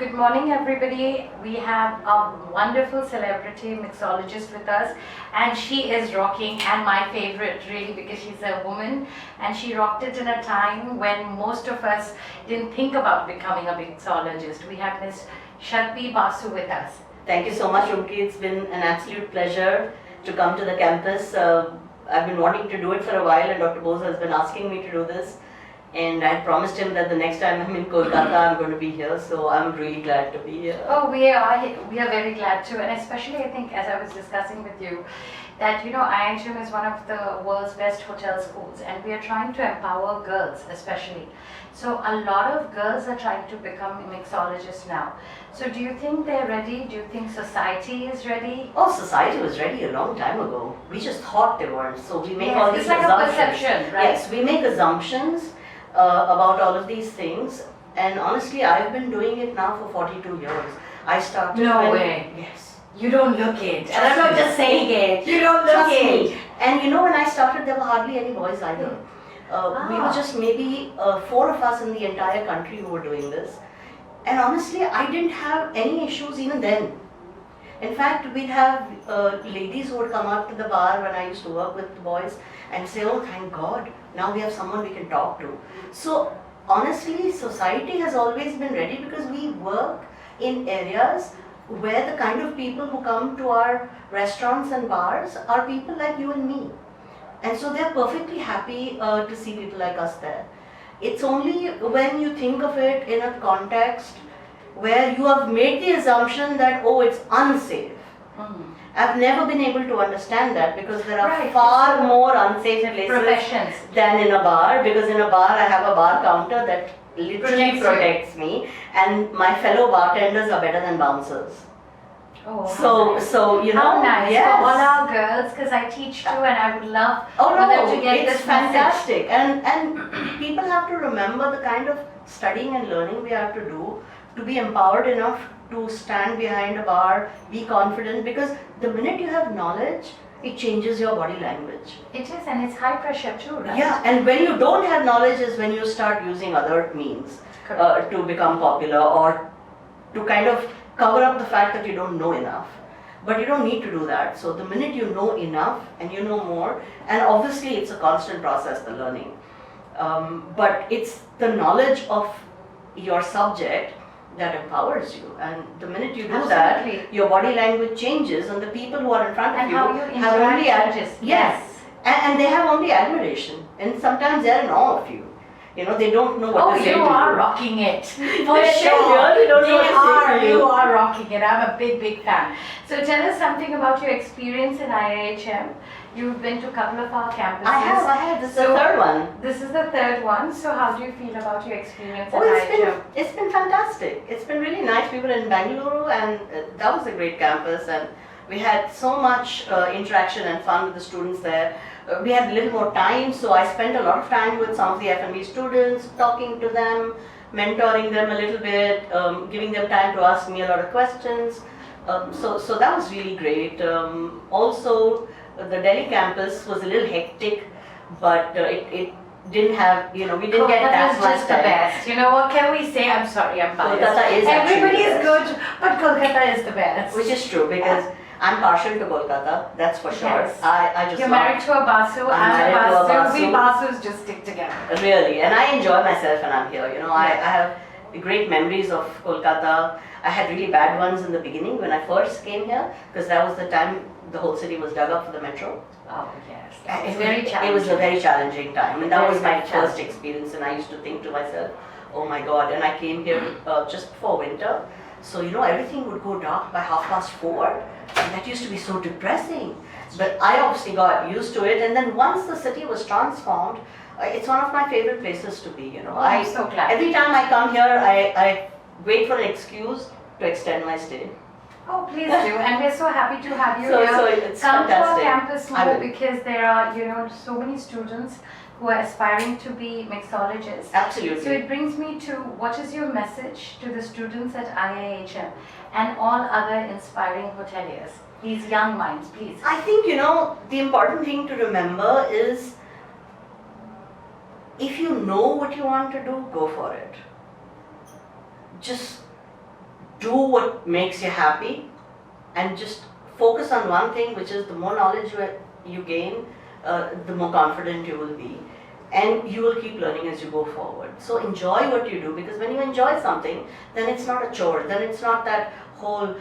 good morning everybody. We have a wonderful celebrity mixologist with us, and she is rocking, and my favorite really, because she's a woman and she rocked it in a time when most of us didn't think about becoming a mixologist. We have Miss Shatbhi Basu with us. Thank you so much, Rumki. It's been an absolute pleasure to come to the campus. I've been wanting to do it for a while, and Dr. Bose has been asking me to do this. And I promised him that the next time I'm in Kolkata, I'm going to be here. So I'm really glad to be here. Oh, we are very glad too, and especially I think, as I was discussing with you, that IIHM is one of the world's best hotel schools, and we are trying to empower girls especially. So a lot of girls are trying to become mixologists now. So do you think they're ready? Do you think society is ready? Oh, society was ready a long time ago. We just thought they weren't. So we make Yes, all these it's like assumptions. a perception, right? Yes, we make assumptions about all of these things. And honestly, I've been doing it now for 42 years. I started No way. Yes. You don't look it. And I'm not just saying it. You don't look Trust it. me. And when I started, there were hardly any boys either. We were just maybe 4 of us in the entire country who were doing this. And honestly, I didn't have any issues even then. In fact, we'd have ladies who would come up to the bar when I used to work with the boys and say, oh, thank God, now we have someone we can talk to. So honestly, society has always been ready because we work in areas where the kind of people who come to our restaurants and bars are people like you and me. And so they're perfectly happy to see people like us there. It's only when you think of it in a context where you have made the assumption that, oh, it's unsafe. I've never been able to understand that, because there are far more unsafe places than in a bar, because in a bar I have a bar counter that literally protects me, and my fellow bartenders are better than bouncers. Oh, so how nice. Yes. For all our girls, because I teach too, and I would love Oh for them no, to get it's this fantastic. And people have to remember the kind of studying and learning we have to do to be empowered enough to stand behind a bar, be confident, because the minute you have knowledge, it changes your body language. It is, and it's high pressure too, right? Yeah, and when you don't have knowledge is when you start using other means to become popular, or to kind of cover up the fact that you don't know enough. But you don't need to do that. So the minute you know enough and you know more, and obviously it's a constant process, the learning. But it's the knowledge of your subject that empowers you. And the minute you do that, your body language changes, and the people who are in front of you have only and they have only admiration. And sometimes they're in awe of you. They don't know what to say to you. Oh, you are rocking it. For They sure. really don't know what to say to you. You are rocking it. I'm a big fan. So tell us something about your experience in IIHM. You've been to a couple of our campuses. I have. This is the third one. This is the third one. So how do you feel about your experience at IIHM? It's been fantastic. It's been really nice. We were in Bangalore, and that was a great campus, and we had so much interaction and fun with the students there. We had a little more time, so I spent a lot of time with some of the F&B students, talking to them, mentoring them a little bit, giving them time to ask me a lot of questions. So that was really great. Also, the Delhi campus was a little hectic, but it didn't have, we didn't get that much just time. The best. What can we say? I'm sorry, I'm biased. Kolkata is Everybody is actually good, but Kolkata is the best. Which is true, because I'm partial to Kolkata, that's for sure. Yes. I just You're married to a Basu, I'm a Basu. We Basus just stick together. Really, and I enjoy myself when I'm here. I have great memories of Kolkata. I had really bad ones in the beginning when I first came here, because that was the time the whole city was dug up for the metro. Oh yes, it's very challenging. It was a very challenging time, and that was my first experience, and I used to think to myself, oh my God, and I came here just before winter. So everything would go dark by 4:30, and that used to be so depressing. But I obviously got used to it, and then once the city was transformed, it's one of my favorite places to be. I'm so glad. Every time I come here, I wait for an excuse to extend my stay. Oh, please do, and we're so happy to have you So here. it's Come fantastic. to our campus more, because there are so many students who are aspiring to be mixologists. Absolutely. So it brings me to, what is your message to the students at IIHM and all other inspiring hoteliers, these young minds, please? I think, the important thing to remember is, if you know what you want to do, go for it. Just do what makes you happy and just focus on one thing, which is the more knowledge you gain, the more confident you will be. And you will keep learning as you go forward. So enjoy what you do, because when you enjoy something, then it's not a chore. Then it's not that whole,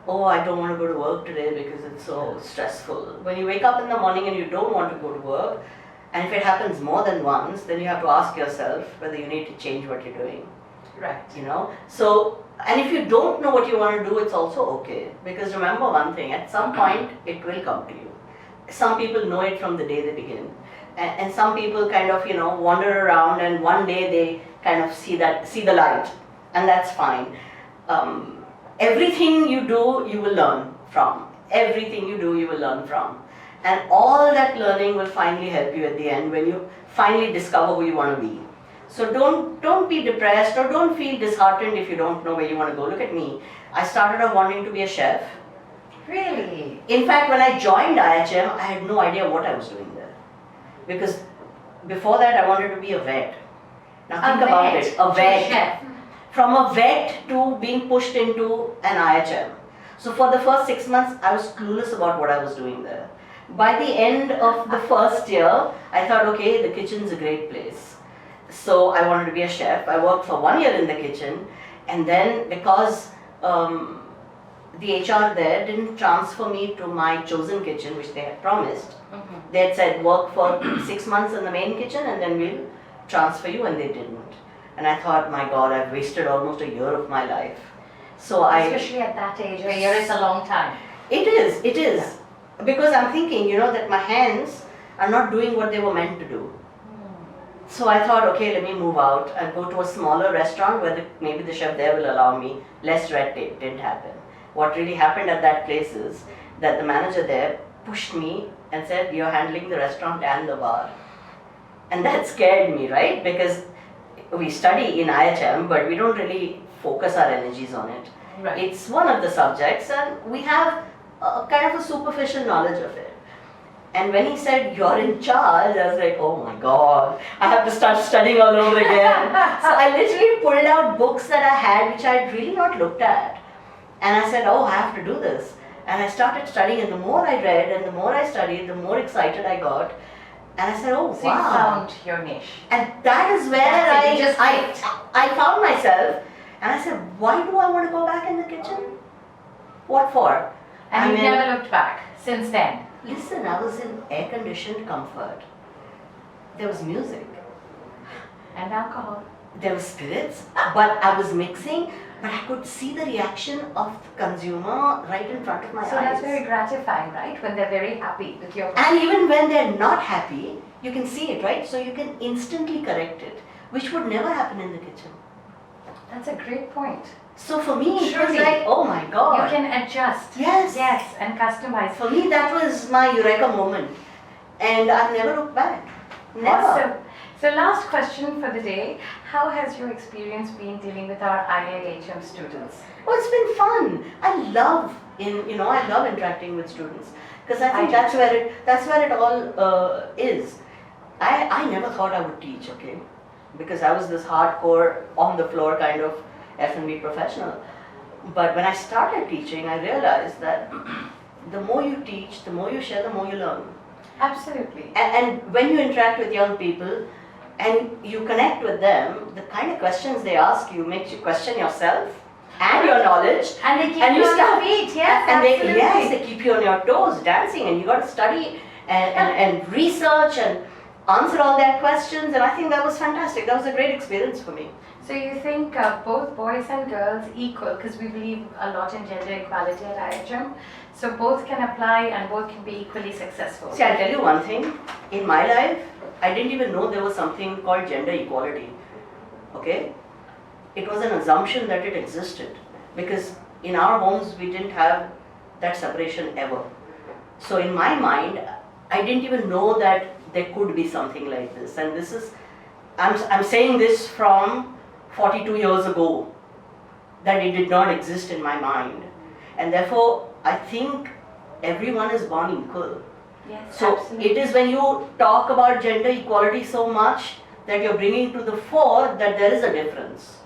oh, I don't want to go to work today because it's so stressful. When you wake up in the morning and you don't want to go to work, and if it happens more than once, then you have to ask yourself whether you need to change what you're doing. Right. So, and if you don't know what you want to do, it's also okay. Because remember one thing, at some point, it will come to you. Some people know it from the day they begin. And some people kind of, wander around, and one day they kind of see the light. And that's fine. Everything you do, you will learn from. Everything you do, you will learn from. And all that learning will finally help you at the end when you finally discover who you want to be. So don't be depressed, or don't feel disheartened if you don't know where you want to go. Look at me. I started off wanting to be a chef. Really? In fact, when I joined IIHM, I had no idea what I was doing there. Because before that, I wanted to be a vet. Now think about it. A vet. Chef. From a vet to being pushed into an IIHM. So for the first 6 months, I was clueless about what I was doing there. By the end of the first year, I thought, okay, the kitchen's a great place. So I wanted to be a chef. I worked for 1 year in the kitchen, and then because the HR there didn't transfer me to my chosen kitchen, which they had promised, they had said work for 6 months in the main kitchen and then we'll transfer you, and they didn't. And I thought, my God, I've wasted almost a year of my life. So Especially at that age, a year is a long time. It is. Yeah. Because I'm thinking, that my hands are not doing what they were meant to do. So I thought, okay, let me move out and go to a smaller restaurant where maybe the chef there will allow me less red tape. Didn't happen. What really happened at that place is that the manager there pushed me and said, you're handling the restaurant and the bar. And that scared me, right? Because we study in IIHM, but we don't really focus our energies on it. Right. It's one of the subjects, and we have a kind of a superficial knowledge of it. And when he said, you're in charge, I was like, oh my God, I have to start studying all over again. So I literally pulled out books that I had, which I had really not looked at. And I said, oh, I have to do this. And I started studying, and the more I read and the more I studied, the more excited I got. And I said, oh, So wow. you found your niche. And that is where I found myself. And I said, why do I want to go back in the kitchen? What for? And you've never looked back since then. Listen, I was in air-conditioned comfort. There was music. And alcohol. There were spirits, but I was mixing, but I could see the reaction of the consumer right in front of my eyes. So that's very gratifying, right? When they're very happy with your And even when they're not happy, you can see it, right? So you can instantly correct it, which would never happen in the kitchen. That's a great point. So for me, it was Surely. like, oh my God. You can adjust. Yes. Yes, and customize. For me, that was my eureka moment. And I've never looked back. Never. So last question for the day. How has your experience been dealing with our IIHM students? Oh, it's been fun. I love interacting with students, because I think I that's where it all is. I never thought I would teach, okay, because I was this hardcore on the floor kind of F&B professional. But when I started teaching, I realized that the more you teach, the more you share, the more you learn. Absolutely. And when you interact with young people and you connect with them, the kind of questions they ask you makes you question yourself and your knowledge. And they keep you on your feet, yes, and absolutely. they keep you on your toes dancing, and you got to study and research and answer all their questions, and I think that was fantastic. That was a great experience for me. So you think both boys and girls equal, because we believe a lot in gender equality at IIHM, so both can apply and both can be equally successful. See, I'll tell you one thing. In my life, I didn't even know there was something called gender equality. Okay? It was an assumption that it existed, because in our homes we didn't have that separation ever. So in my mind, I didn't even know that there could be something like this. And this is, I'm saying this from 42 years ago, that it did not exist in my mind. And therefore, I think everyone is born equal. Yes, So absolutely. it is when you talk about gender equality so much that you're bringing to the fore that there is a difference.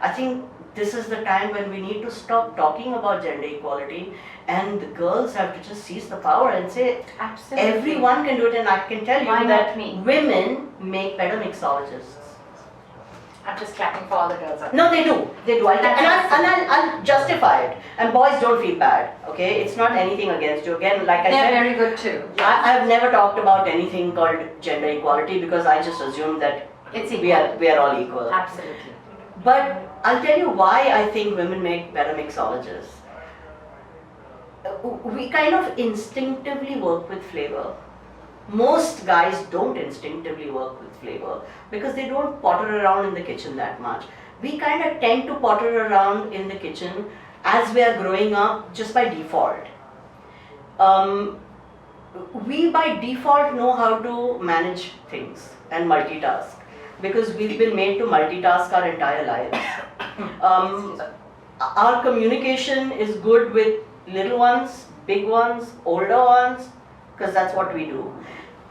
I think this is the time when we need to stop talking about gender equality, and the girls have to just seize the power and say, Absolutely. everyone can do it. And I can tell you Why that not me? women make better mixologists. I'm just clapping for all the girls. No, they do. They do. I'll justify it. And boys, don't feel bad. Okay, it's not anything against you. Again, like I They're said, very good too. I've never talked about anything called gender equality because I just assume that It's we are all equal. Absolutely. But I'll tell you why I think women make better mixologists. We kind of instinctively work with flavor. Most guys don't instinctively work with flavor because they don't potter around in the kitchen that much. We kind of tend to potter around in the kitchen as we are growing up just by default. We by default know how to manage things and multitask because we've been made to multitask our entire lives. Our communication is good with little ones, big ones, older ones, because that's what we do.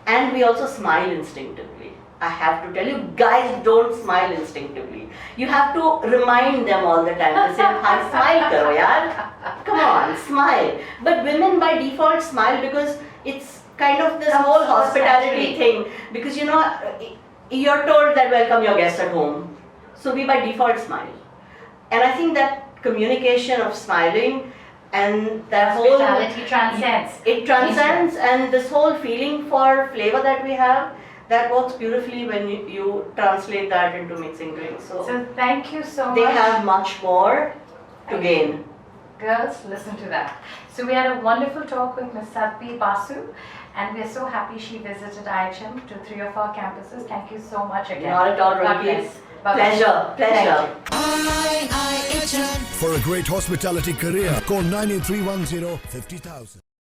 And we also smile instinctively. I have to tell you, guys don't smile instinctively. You have to remind them all the time. They say, "Hi, smile karo yaar. Come on, smile." But women by default smile because it's kind of this whole hospitality thing. Because you know, you're told that welcome your guests at home. So we by default smile. And I think that communication of smiling and that whole hospitality transcends. It transcends, and this whole feeling for flavor that we have, that works beautifully when you translate that into mixing drinks. So thank you so much. They have much more to gain. Girls, listen to that. So we had a wonderful talk with Ms. Shatbhi Basu, and we're so happy she visited IIHM to 3 of our campuses. Thank you so much again. Not at all, God Rinki. bless. Bye-bye. Pleasure. IIHM. For a great hospitality career, call 98310 50,000.